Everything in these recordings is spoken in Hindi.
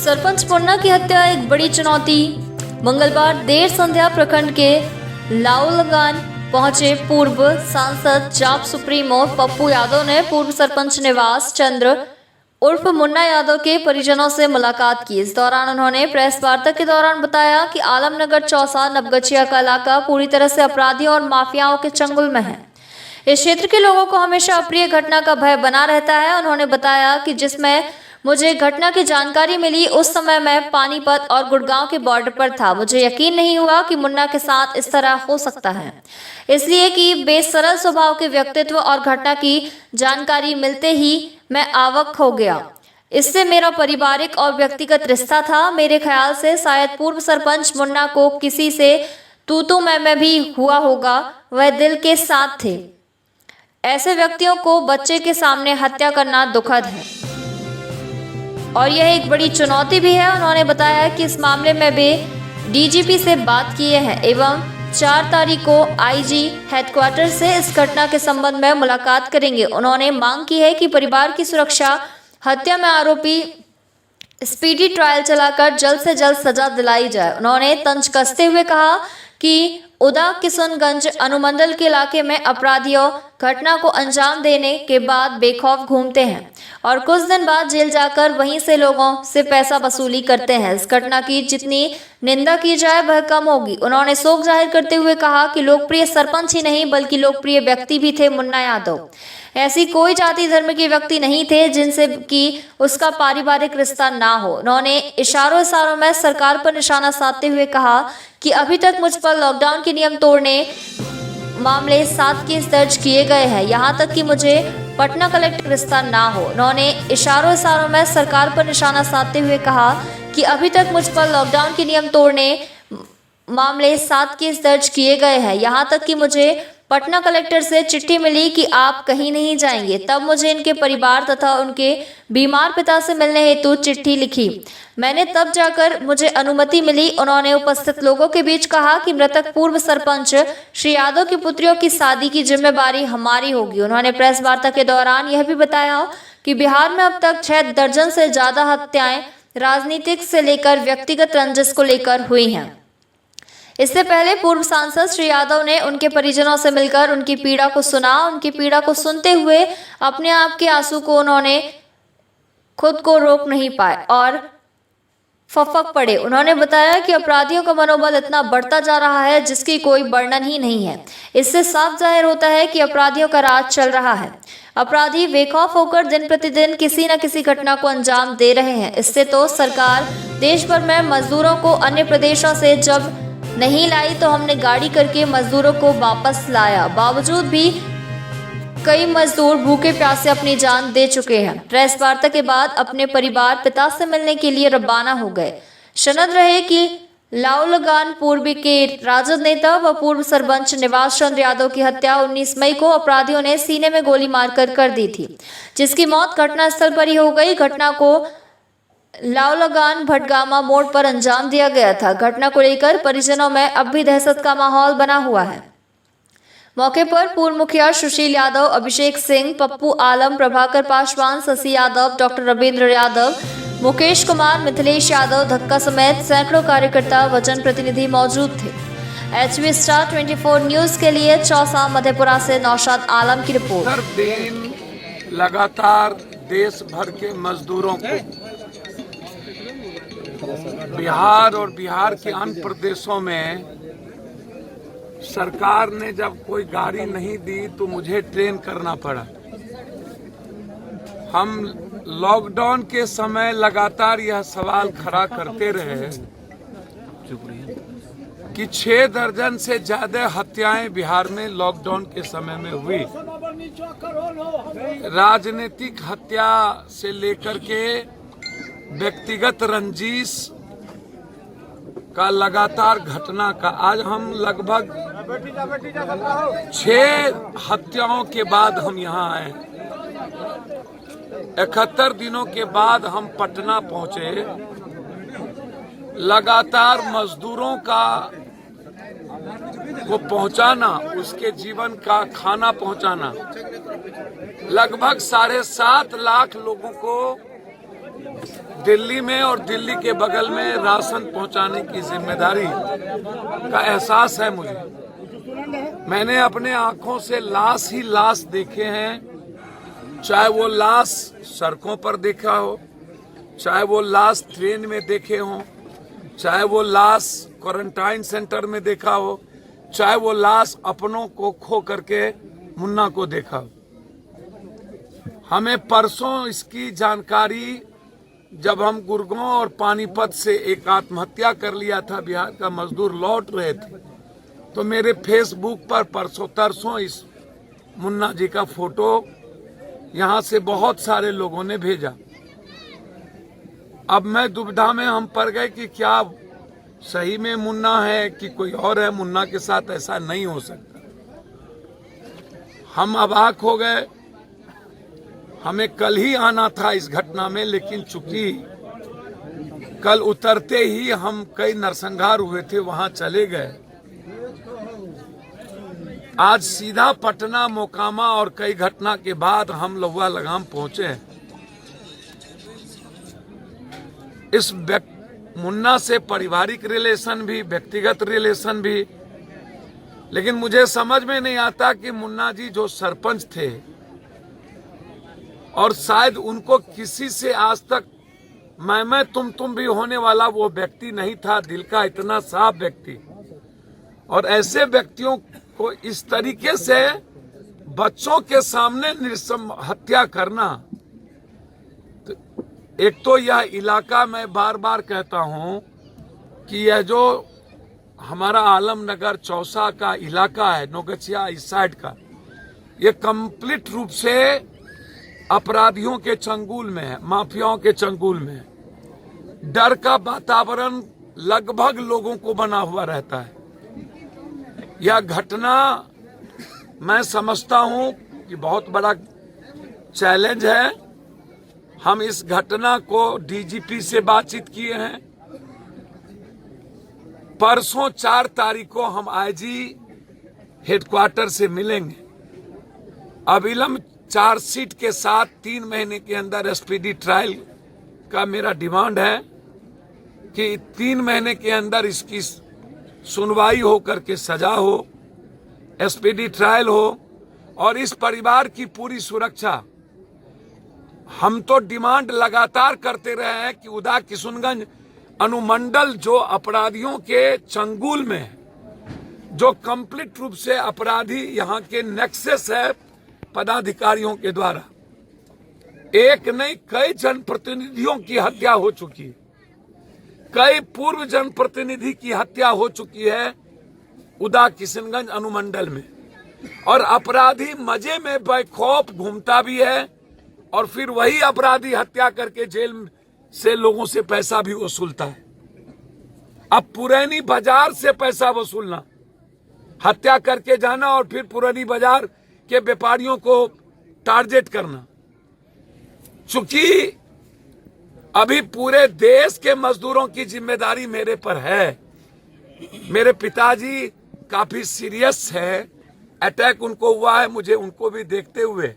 सरपंच मुन्ना की हत्या एक बड़ी चुनौती। मंगलवार देर संध्या प्रखंड के लाउलगान पहुंचे पूर्व सांसद जाप सुप्रीमो पप्पू यादव ने पूर्व सरपंच निवास चंद्र उर्फ मुन्ना यादव के परिजनों से मुलाकात की। इस दौरान उन्होंने प्रेस वार्ता के दौरान बताया कि आलमनगर चौसा नवगछिया का इलाका पूरी तरह से अपराधियों और माफियाओं के चंगुल में है। इस क्षेत्र के लोगों को हमेशा अप्रिय घटना का भय बना रहता है। उन्होंने बताया कि जिसमें मुझे घटना की जानकारी मिली उस समय मैं पानीपत और गुड़गांव के बॉर्डर पर था। मुझे यकीन नहीं हुआ कि मुन्ना के साथ इस तरह हो सकता है, इसलिए कि बेसरल स्वभाव के व्यक्तित्व और घटना की जानकारी मिलते ही मैं आवक हो गया। इससे मेरा पारिवारिक और व्यक्तिगत रिश्ता था। मेरे ख्याल से शायद पूर्व सरपंच मुन्ना को किसी से तू मैं भी हुआ होगा। वह दिल के साथ थे। ऐसे व्यक्तियों को बच्चे के सामने हत्या करना दुखद है और यह एक बड़ी चुनौती भी है। उन्होंने बताया कि इस मामले में वे डीजीपी से बात किए हैं एवं 4 तारीख को आईजी हेडक्वार्टर से इस घटना के संबंध में मुलाकात करेंगे। उन्होंने मांग की है कि परिवार की सुरक्षा, हत्या में आरोपी स्पीडी ट्रायल चलाकर जल्द से जल्द सजा दिलाई जाए। उन्होंने तंज कसते हुए कहा कि उदा किशनगंज अनुमंडल के इलाके में अपराधियों घटना को अंजाम देने के बाद बेखौफ घूमते हैं और कुछ दिन बाद जेल जाकर वहीं से लोगों से पैसा वसूली करते हैं। इस घटना की जितनी निंदा की जाए वह कम होगी। उन्होंने शोक जाहिर करते हुए कहा कि लोकप्रिय सरपंच ही नहीं बल्कि लोकप्रिय व्यक्ति भी थे मुन्ना यादव। ऐसी कोई जाति धर्म के व्यक्ति नहीं थे जिनसे कि उसका पारिवारिक रिश्ता ना हो। उन्होंने इशारों में सरकार पर निशाना साधते हुए कहा कि अभी तक मुझ पर लॉकडाउन के नियम तोड़ने मामले 7 केस दर्ज किए गए हैं, यहाँ तक कि मुझे पटना कलेक्टर रिश्ता ना हो। उन्होंने इशारों में सरकार पर निशाना साधते हुए कहा कि अभी तक मुझ पर लॉकडाउन के नियम तोड़ने मामले 7 केस दर्ज किए गए हैं, यहाँ तक कि मुझे पटना कलेक्टर से चिट्ठी मिली कि आप कहीं नहीं जाएंगे। तब मुझे इनके परिवार तथा उनके बीमार पिता से मिलने हेतु चिट्ठी लिखी। मैंने तब जाकर मुझे अनुमति मिली। उन्होंने उपस्थित लोगों के बीच कहा कि मृतक पूर्व सरपंच श्री यादव की पुत्रियों की शादी की जिम्मेदारी हमारी होगी। उन्होंने प्रेस वार्ता के दौरान यह भी बताया कि बिहार में अब तक 6 दर्जन से ज्यादा हत्याएं राजनीतिक से लेकर व्यक्तिगत रंजिश को लेकर हुई हैं। इससे पहले पूर्व सांसद श्री यादव ने उनके परिजनों से मिलकर उनकी पीड़ा को सुना। उनकी पीड़ा को सुनते हुए अपने आप के आंसू को उन्होंने खुद को रोक नहीं पाए और फफक पड़े। उन्होंने बताया कि अपराधियों का मनोबल इतना बढ़ता जा रहा है जिसकी कोई वर्णन ही नहीं है। इससे साफ जाहिर होता है कि अपराधियों का राज चल रहा है। अपराधी बेखौफ होकर दिन प्रतिदिन किसी न किसी घटना को अंजाम दे रहे हैं। इससे तो सरकार देश भर में मजदूरों को अन्य प्रदेशों से जब नहीं लाई तो हमने गाड़ी करके मजदूरों को वापस लाया। बावजूद भी कई मजदूर भूखे प्यासे अपनी जान दे चुके हैं। प्रेस वार्ता के बाद अपने परिवार पिता से मिलने के लिए रवाना हो गए। सनद रहे कि लाउलगान पूर्व के राजद नेता व पूर्व सरपंच निवास चंद्र यादव की हत्या 19 मई को अपराधियों ने सीने में गोली मारकर कर दी थी, जिसकी मौत घटनास्थल पर ही हो गई। घटना को लाउलगान भटगामा मोड़ पर अंजाम दिया गया था। घटना को लेकर परिजनों में अब भी दहशत का माहौल बना हुआ है। मौके पर पूर्व मुखिया सुशील यादव, अभिषेक सिंह, पप्पू आलम, प्रभाकर पासवान, शशि यादव, डॉक्टर रविंद्र यादव, मुकेश कुमार, मिथिलेश यादव, धक्का समेत सैकड़ों कार्यकर्ता व जनप्रतिनिधि मौजूद थे। HB स्टार 24 न्यूज के लिए चौसा मधेपुरा से नौशाद आलम की रिपोर्ट। हर दिन लगातार देश भर के मजदूरों को बिहार और बिहार के अन्य प्रदेशों में सरकार ने जब कोई गाड़ी नहीं दी तो मुझे ट्रेन करना पड़ा। हम लॉकडाउन के समय लगातार यह सवाल खड़ा करते रहे कि 6 दर्जन से ज्यादा हत्याएं बिहार में लॉकडाउन के समय में हुई। राजनीतिक हत्या से लेकर के व्यक्तिगत रंजिश का लगातार घटना का आज हम लगभग 6 हत्याओं के बाद हम यहाँ आए। 71 दिनों के बाद हम पटना पहुंचे। लगातार मजदूरों को पहुंचाना, उसके जीवन का खाना पहुंचाना, लगभग 7.5 लाख लोगों को दिल्ली में और दिल्ली के बगल में राशन पहुंचाने की जिम्मेदारी का एहसास है मुझे। मैंने अपने आंखों से लाश ही लाश देखे हैं, चाहे वो लाश सड़कों पर देखा हो, चाहे वो लाश ट्रेन में देखे हों, चाहे वो लाश क्वारंटाइन सेंटर में देखा हो, चाहे वो लाश अपनों को खो करके मुन्ना को देखा हो। हमें परसों इसकी जानकारी, जब हम गुड़गांव और पानीपत से एक आत्महत्या कर लिया था, बिहार का मजदूर लौट रहे थे, तो मेरे फेसबुक पर परसों तरसों इस मुन्ना जी का फोटो यहां से बहुत सारे लोगों ने भेजा। अब मैं दुविधा में हम पड़ गए कि क्या सही में मुन्ना है कि कोई और है। मुन्ना के साथ ऐसा नहीं हो सकता। हम अवाक हो गए। हमें कल ही आना था इस घटना में, लेकिन चूंकि कल उतरते ही हम कई नरसंहार हुए थे, वहां चले गए। आज सीधा पटना, मोकामा और कई घटना के बाद हम लहुआ लगाम पहुंचे हैं। इस मुन्ना से पारिवारिक रिलेशन भी, व्यक्तिगत रिलेशन भी, लेकिन मुझे समझ में नहीं आता कि मुन्ना जी जो सरपंच थे और शायद उनको किसी से आज तक मैं तुम भी होने वाला वो व्यक्ति नहीं था, दिल का इतना साफ व्यक्ति। और ऐसे व्यक्तियों को इस तरीके से बच्चों के सामने निर्मम हत्या करना, तो एक तो यह इलाका, मैं बार बार कहता हूं कि यह जो हमारा आलमनगर चौसा का इलाका है, नौगछिया इस साइड का, ये कंप्लीट रूप से अपराधियों के चंगुल में है, माफियाओं के चंगुल में है। डर का वातावरण लगभग लोगों को बना हुआ रहता है। यह घटना मैं समझता हूं कि बहुत बड़ा चैलेंज है। हम इस घटना को डीजीपी से बातचीत किए हैं। परसों 4 तारीख को हम आईजी हेडक्वार्टर से मिलेंगे। अविलंब चार्जशीट के साथ 3 महीने के अंदर एसपीडी ट्रायल का मेरा डिमांड है कि 3 महीने के अंदर इसकी सुनवाई हो करके सजा हो, एसपीडी ट्रायल हो और इस परिवार की पूरी सुरक्षा। हम तो डिमांड लगातार करते रहे हैं कि उदा किशुनगंज अनुमंडल जो अपराधियों के चंगुल में है, जो कंप्लीट रूप से अपराधी यहाँ के नेक्सस है पदाधिकारियों के द्वारा, एक नहीं कई जनप्रतिनिधियों की हत्या हो चुकी है, कई पूर्व जनप्रतिनिधि की हत्या हो चुकी है उदा किशनगंज अनुमंडल में। और अपराधी मजे में बेखौफ घूमता भी है और फिर वही अपराधी हत्या करके जेल से लोगों से पैसा भी वसूलता है। अब पुरानी बाजार से पैसा वसूलना, हत्या करके जाना और फिर पुरानी बाजार के व्यापारियों को टारगेट करना। चूंकि अभी पूरे देश के मजदूरों की जिम्मेदारी मेरे पर है। मेरे पिताजी काफी सीरियस है, अटैक उनको हुआ है, मुझे उनको भी देखते हुए,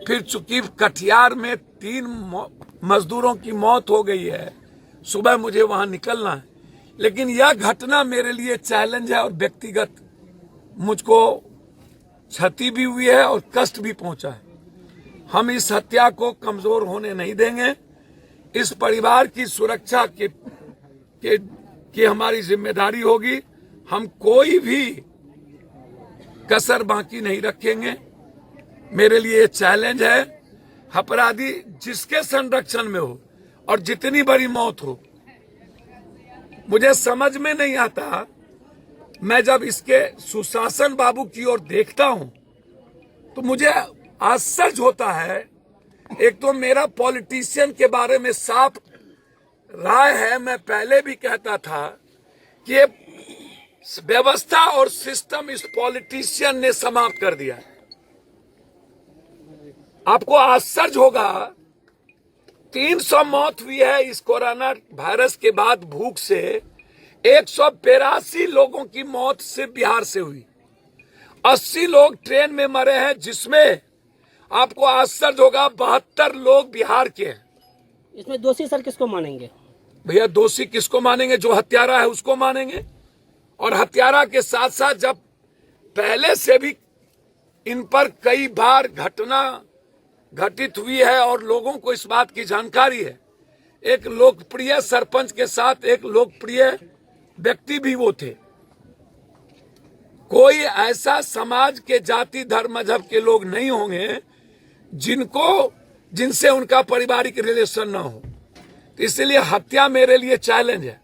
फिर चूंकि कटिहार में 3 मजदूरों की मौत हो गई है, सुबह मुझे वहां निकलना है। लेकिन यह घटना मेरे लिए चैलेंज है और व्यक्तिगत मुझको क्षति भी हुई है और कष्ट भी पहुंचा है। हम इस हत्या को कमजोर होने नहीं देंगे। इस परिवार की सुरक्षा की हमारी जिम्मेदारी होगी। हम कोई भी कसर बाकी नहीं रखेंगे। मेरे लिए चैलेंज है, अपराधी जिसके संरक्षण में हो और जितनी बड़ी मौत हो, मुझे समझ में नहीं आता। मैं जब इसके सुशासन बाबू की ओर देखता हूं तो मुझे आश्चर्य होता है। एक तो मेरा पॉलिटिशियन के बारे में साफ राय है, मैं पहले भी कहता था कि ये व्यवस्था और सिस्टम इस पॉलिटिशियन ने समाप्त कर दिया। आपको आश्चर्य होगा, 300 मौत हुई है इस कोरोना वायरस के बाद भूख से। 182 लोगों की मौत सिर्फ बिहार से हुई। 80 लोग ट्रेन में मरे हैं, जिसमें आपको आश्चर्य होगा 72 लोग बिहार के हैं। इसमें दोषी सर किसको मानेंगे? भैया दोषी किसको मानेंगे? जो हत्यारा है उसको मानेंगे। और हत्यारा के साथ साथ जब पहले से भी इन पर कई बार घटना घटित हुई है और लोगों को इस बात की जानकारी है, एक लोकप्रिय सरपंच के साथ एक लोकप्रिय व्यक्ति भी वो थे। कोई ऐसा समाज के जाति धर्म मजहब के लोग नहीं होंगे जिनसे उनका पारिवारिक रिलेशन ना हो। तो इसलिए हत्या मेरे लिए चैलेंज है।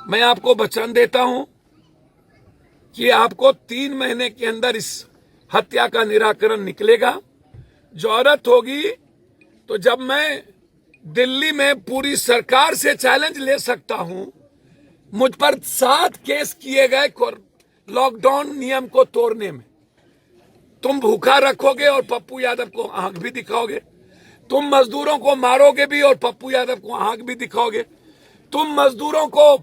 मैं आपको वचन देता हूं कि आपको 3 महीने के अंदर इस हत्या का निराकरण निकलेगा। जरूरत होगी तो जब मैं दिल्ली में पूरी सरकार से चैलेंज ले सकता हूं, मुझ पर 7 केस किए गए लॉकडाउन नियम को तोड़ने में। तुम भूखा रखोगे और पप्पू यादव को आंख भी दिखाओगे। तुम मजदूरों को मारोगे भी और पप्पू यादव को आंख भी दिखाओगे। तुम मजदूरों को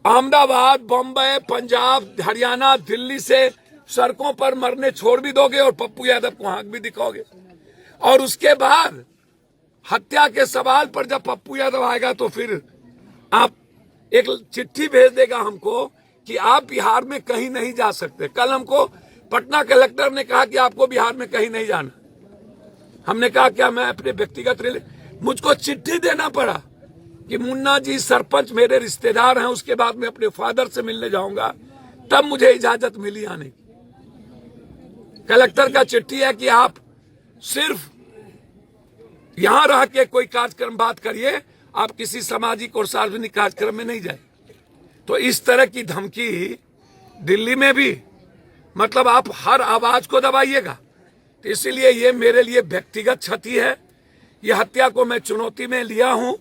अहमदाबाद, बम्बई, पंजाब, हरियाणा, दिल्ली से सड़कों पर मरने छोड़ भी दोगे और पप्पू यादव को आंख भी दिखाओगे। और उसके बाद हत्या के सवाल पर जब पप्पू यादव आएगा तो फिर आप एक चिट्ठी भेज देगा हमको कि आप बिहार में कहीं नहीं जा सकते। कल हमको पटना कलेक्टर ने कहा कि आपको बिहार में कहीं नहीं जाना। हमने कहा क्या मैं अपने व्यक्तिगत मुझको चिट्ठी देना पड़ा कि मुन्ना जी सरपंच मेरे रिश्तेदार हैं, उसके बाद मैं अपने फादर से मिलने जाऊंगा, तब मुझे इजाजत मिली आने की। कलेक्टर का चिट्ठी है कि आप सिर्फ यहां रह के कोई कार्यक्रम बात करिए, आप किसी सामाजिक और सार्वजनिक कार्यक्रम में नहीं जाए। तो इस तरह की धमकी दिल्ली में भी, मतलब आप हर आवाज को दबाइएगा। तो इसीलिए ये मेरे लिए व्यक्तिगत क्षति है। ये हत्या को मैं चुनौती में लिया हूं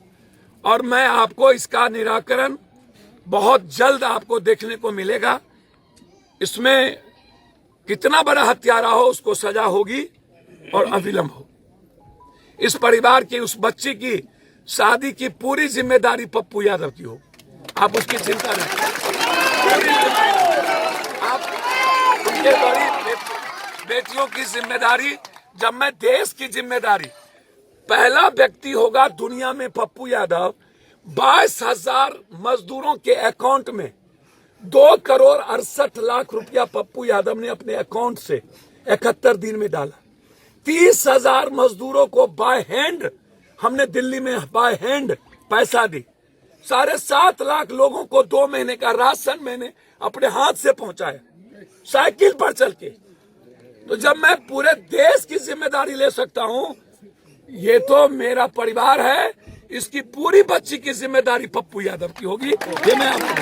और मैं आपको इसका निराकरण बहुत जल्द आपको देखने को मिलेगा। इसमें कितना बड़ा हत्यारा हो उसको सजा होगी और अविलंब हो। इस परिवार की, उस बच्ची की शादी की पूरी जिम्मेदारी पप्पू यादव की हो। आप उसकी चिंता न करें। आप उनके बड़ी बेटियों की जिम्मेदारी, जब मैं देश की जिम्मेदारी, पहला व्यक्ति होगा दुनिया में पप्पू यादव 22,000 मजदूरों के अकाउंट में 2,68,00,000 रुपया पप्पू यादव ने अपने अकाउंट से 71 दिन में डाला। 30,000 मजदूरों को बाय हैंड हमने दिल्ली में बाय हैंड पैसा दी। 7.5 लाख लोगों को 2 महीने का राशन मैंने अपने हाथ से पहुंचाया, साइकिल पर चल के। तो जब मैं पूरे देश की जिम्मेदारी ले सकता हूं, ये तो मेरा परिवार है, इसकी पूरी बच्ची की जिम्मेदारी पप्पू यादव की होगी। ये मैं आपको